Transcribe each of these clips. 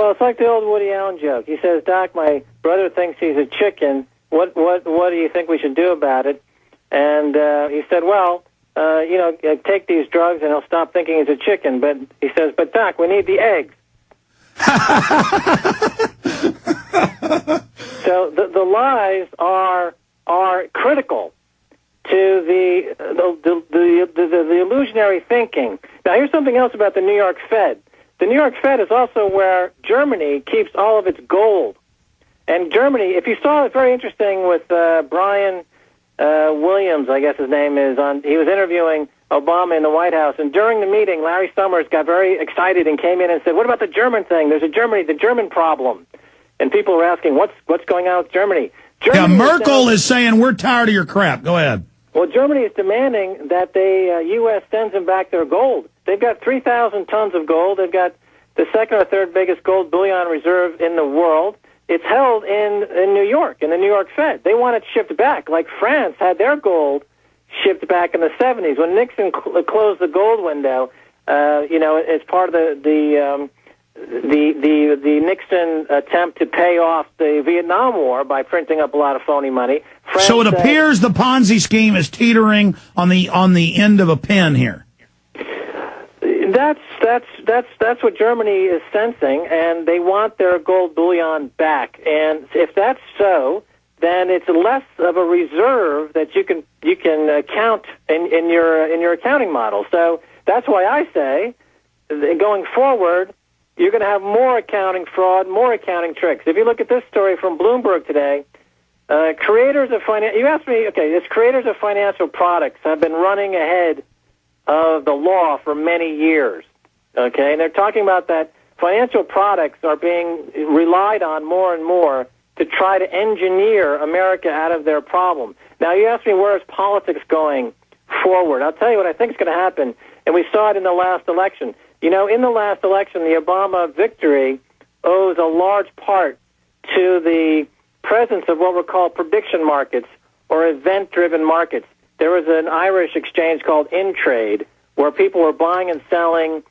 Well, it's like the old Woody Allen joke. He says, Doc, my brother thinks he's a chicken. What do you think we should do about it? And he said, well, take these drugs and he'll stop thinking he's a chicken. But he says, but Doc, we need the eggs. So the lies are critical to the illusionary thinking. Now, here's something else about the New York Fed. The New York Fed is also where Germany keeps all of its gold. And Germany, if you saw it, very interesting with Brian Williams, I guess his name is, he was interviewing Obama in the White House, and during the meeting, Larry Summers got very excited and came in and said, what about the German thing? There's the German problem. And people were asking, what's going on with Germany? Merkel is saying, we're tired of your crap. Go ahead. Well, Germany is demanding that the U.S. sends them back their gold. They've got 3,000 tons of gold. They've got the second or third biggest gold bullion reserve in the world. It's held in New York, in the New York Fed. They want it shipped back, like France had their gold shipped back in the 70s. When Nixon closed the gold window, as part of the Nixon attempt to pay off the Vietnam War by printing up a lot of phony money. So it appears the Ponzi scheme is teetering on the end of a pin here. That's what Germany is sensing, and they want their gold bullion back. And if that's so, then it's less of a reserve that you can count in your accounting model. So that's why I say, going forward, you're going to have more accounting fraud, more accounting tricks. If you look at this story from Bloomberg today, creators of financial products have been running ahead of the law for many years. Okay, and they're talking about that financial products are being relied on more and more to try to engineer America out of their problem. Now, you ask me, where is politics going forward? I'll tell you what I think is going to happen, and we saw it in the last election. You know, in the last election, the Obama victory owes a large part to the presence of what were called prediction markets or event-driven markets. There was an Irish exchange called InTrade where people were buying and selling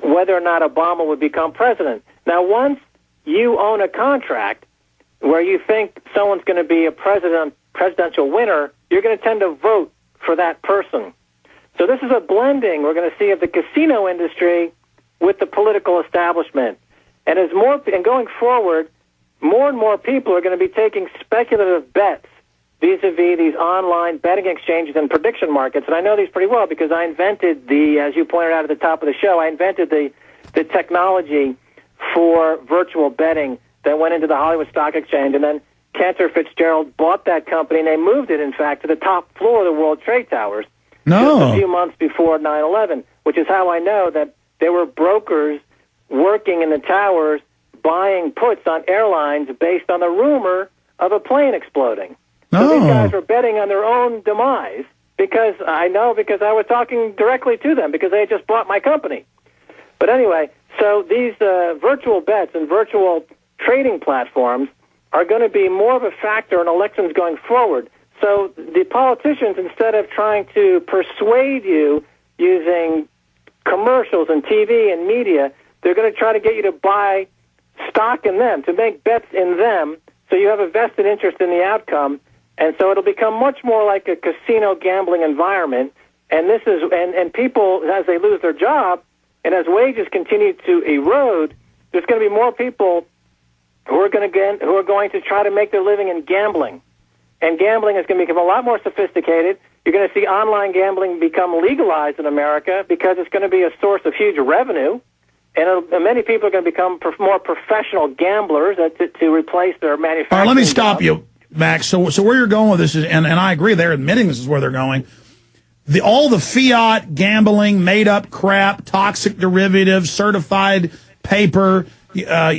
whether or not Obama would become president. Now, once you own a contract where you think someone's going to be a presidential winner, you're going to tend to vote for that person. So this is a blending we're going to see of the casino industry with the political establishment. And going forward, more and more people are going to be taking speculative bets vis-a-vis these online betting exchanges and prediction markets. And I know these pretty well because I invented as you pointed out at the top of the show, I invented the technology for virtual betting that went into the Hollywood Stock Exchange. And then Cantor Fitzgerald bought that company, and they moved it, in fact, to the top floor of the World Trade Towers just a few months before 9/11, which is how I know that there were brokers working in the towers buying puts on airlines based on the rumor of a plane exploding. So these guys were betting on their own demise because I was talking directly to them because they had just bought my company. But anyway, so these virtual bets and virtual trading platforms are going to be more of a factor in elections going forward. So the politicians, instead of trying to persuade you using commercials and TV and media, they're going to try to get you to buy stock in them, to make bets in them, so you have a vested interest in the outcome. And so it'll become much more like a casino gambling environment. And and people, as they lose their job and as wages continue to erode, there's going to be more people who are going to try to make their living in gambling. And gambling is going to become a lot more sophisticated. You're going to see online gambling become legalized in America because it's going to be a source of huge revenue. And many people are going to become more professional gamblers to replace their manufacturing. All right, let me jobs. stop you, Max. So where you're going with this is, and I agree, they're admitting this is where they're going. All the fiat gambling, made up crap, toxic derivatives, certified paper, all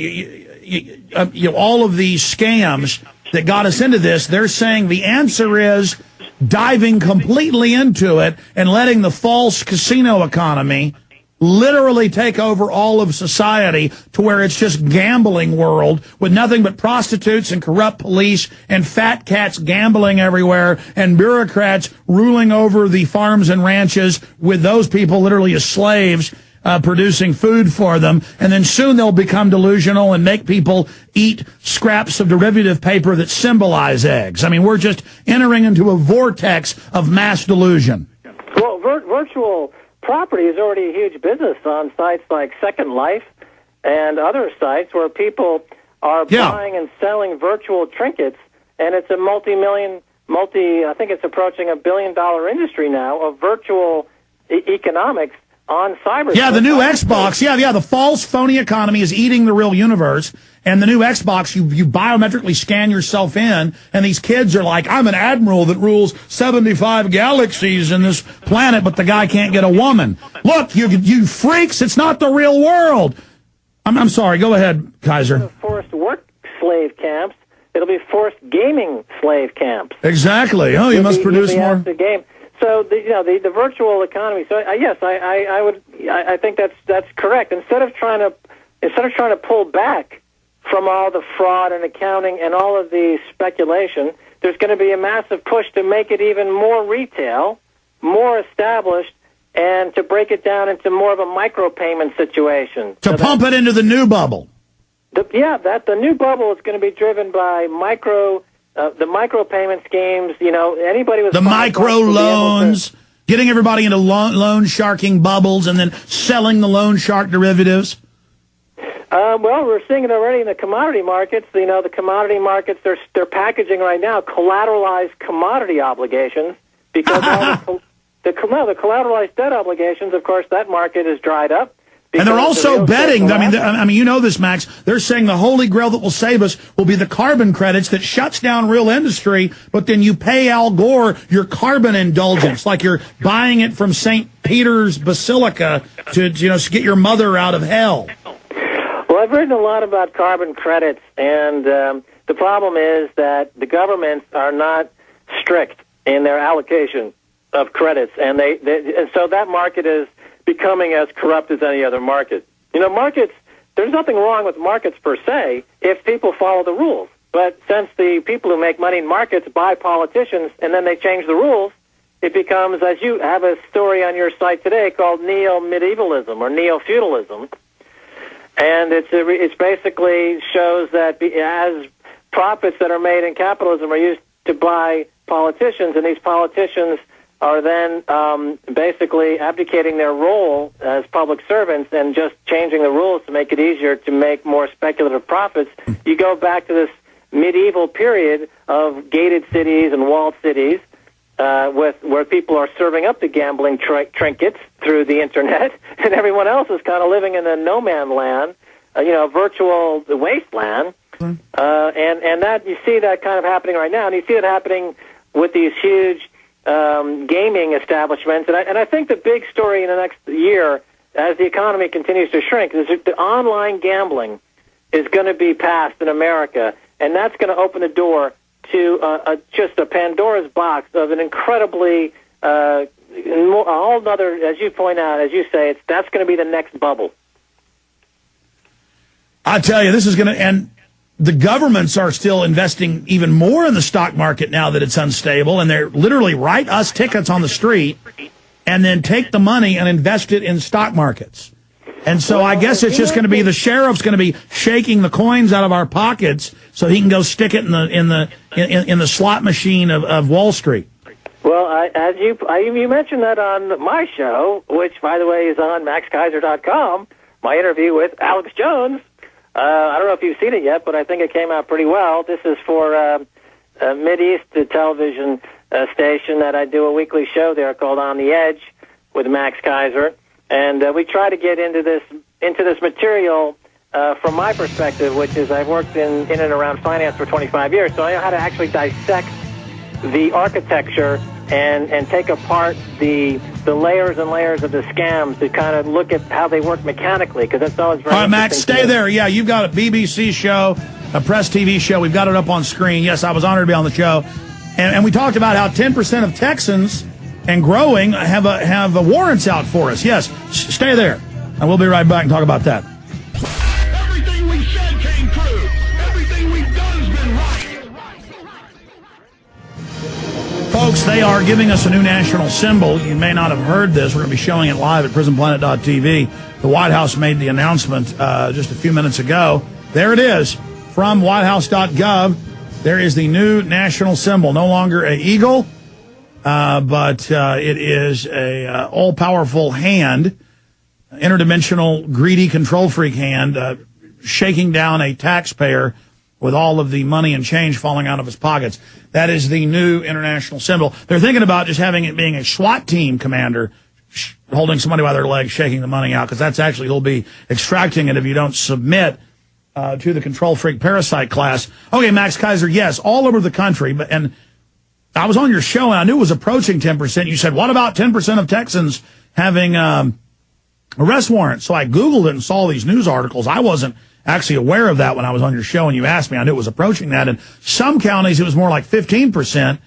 of these scams that got us into this. They're saying the answer is diving completely into it and letting the false casino economy literally take over all of society to where it's just gambling world with nothing but prostitutes and corrupt police and fat cats gambling everywhere and bureaucrats ruling over the farms and ranches with those people literally as slaves. producing food for them, and then soon they'll become delusional and make people eat scraps of derivative paper that symbolize eggs. I mean, we're just entering into a vortex of mass delusion. Well, virtual property is already a huge business on sites like Second Life and other sites where people are buying and selling virtual trinkets, and it's a I think it's approaching $1 billion industry now of virtual economics on cyber. Yeah, the new Xbox. Yeah, the false, phony economy is eating the real universe. And the new Xbox, you biometrically scan yourself in, and these kids are like, I'm an admiral that rules 75 galaxies in this planet, but the guy can't get a woman. Look, you freaks, it's not the real world. I'm sorry, go ahead, Keiser. Forced work slave camps. It'll be forced gaming slave camps. Exactly. Oh, you must produce more. Game. So the virtual economy. So yes, I think that's correct. Instead of trying to pull back from all the fraud and accounting and all of the speculation, there's going to be a massive push to make it even more retail, more established, and to break it down into more of a micropayment situation. To pump it into the new bubble. The new bubble is going to be driven by the micropayment schemes. Anybody with the micro loans, getting everybody into loan sharking bubbles, and then selling the loan shark derivatives. Well, we're seeing it already in the commodity markets. The commodity markets, they're packaging right now collateralized commodity obligations because all the collateralized debt obligations, of course, that market is dried up. And they're also betting. I mean, you know this, Max. They're saying the holy grail that will save us will be the carbon credits that shuts down real industry, but then you pay Al Gore your carbon indulgence, like you're buying it from St. Peter's Basilica to get your mother out of hell. Well, I've written a lot about carbon credits, and the problem is that the governments are not strict in their allocation of credits, and and so that market is becoming as corrupt as any other market. Markets, there's nothing wrong with markets per se if people follow the rules. But since the people who make money in markets buy politicians and then they change the rules, it becomes, as you have a story on your site today called neo-medievalism or neo-feudalism. And it's basically shows that as profits that are made in capitalism are used to buy politicians, and these politicians are then basically abdicating their role as public servants and just changing the rules to make it easier to make more speculative profits. You go back to this medieval period of gated cities and walled cities where people are serving up the gambling trinkets through the Internet, and everyone else is kind of living in a no-man land, virtual wasteland. And that you see that kind of happening right now, and you see it happening with these huge gaming establishments, and I think the big story in the next year, as the economy continues to shrink, is that the online gambling is going to be passed in America, and that's going to open the door to just a Pandora's box of an incredibly a whole other, as you point out, as you say, that's going to be the next bubble. I tell you, this is going to end. The governments are still investing even more in the stock market now that it's unstable, and they're literally write us tickets on the street and then take the money and invest it in stock markets. And so I guess it's just going to be the sheriff's going to be shaking the coins out of our pockets so he can go stick it in the slot machine of Wall Street. Well, as you mentioned that on my show, which by the way is on MaxKeiser.com, my interview with Alex Jones. I don't know if you've seen it yet, but I think it came out pretty well. This is for a Mideast television station that I do a weekly show there called On the Edge with Max Keiser, and we try to get into this material from my perspective, which is I've worked in and around finance for 25 years, so I know how to actually dissect the architecture and take apart the layers and layers of the scams to kind of look at how they work mechanically, because that's always very All right, Max, stay there. Yeah, you've got a BBC show, a press TV show. We've got it up on screen. Yes, I was honored to be on the show. And we talked about how 10% of Texans and growing have warrants out for us. Yes, stay there. And we'll be right back and talk about that. Everything we said came true. Everything we've done has been right. Folks, they are giving us a new national symbol. You may not have heard this. We're going to be showing it live at prisonplanet.tv. the White House made the announcement just a few minutes ago. There it is from whitehouse.gov. There is the new national symbol, no longer an eagle, but it is a all-powerful hand, interdimensional, greedy, control freak hand, shaking down a taxpayer with all of the money and change falling out of his pockets. That is the new international symbol. They're thinking about just having it being a SWAT team commander holding somebody by their legs, shaking the money out, because that's actually, he'll be extracting it if you don't submit to the control freak parasite class. Okay, Max Keiser, yes, all over the country. And I was on your show, and I knew it was approaching 10%. You said, what about 10% of Texans having arrest warrants? So I Googled it and saw these news articles. I wasn't actually aware of that when I was on your show, and you asked me. I knew it was approaching that. In some counties, it was more like 15%.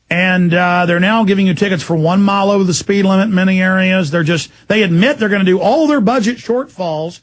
And they're now giving you tickets for 1 mile over the speed limit in many areas. They admit they're going to do all their budget shortfalls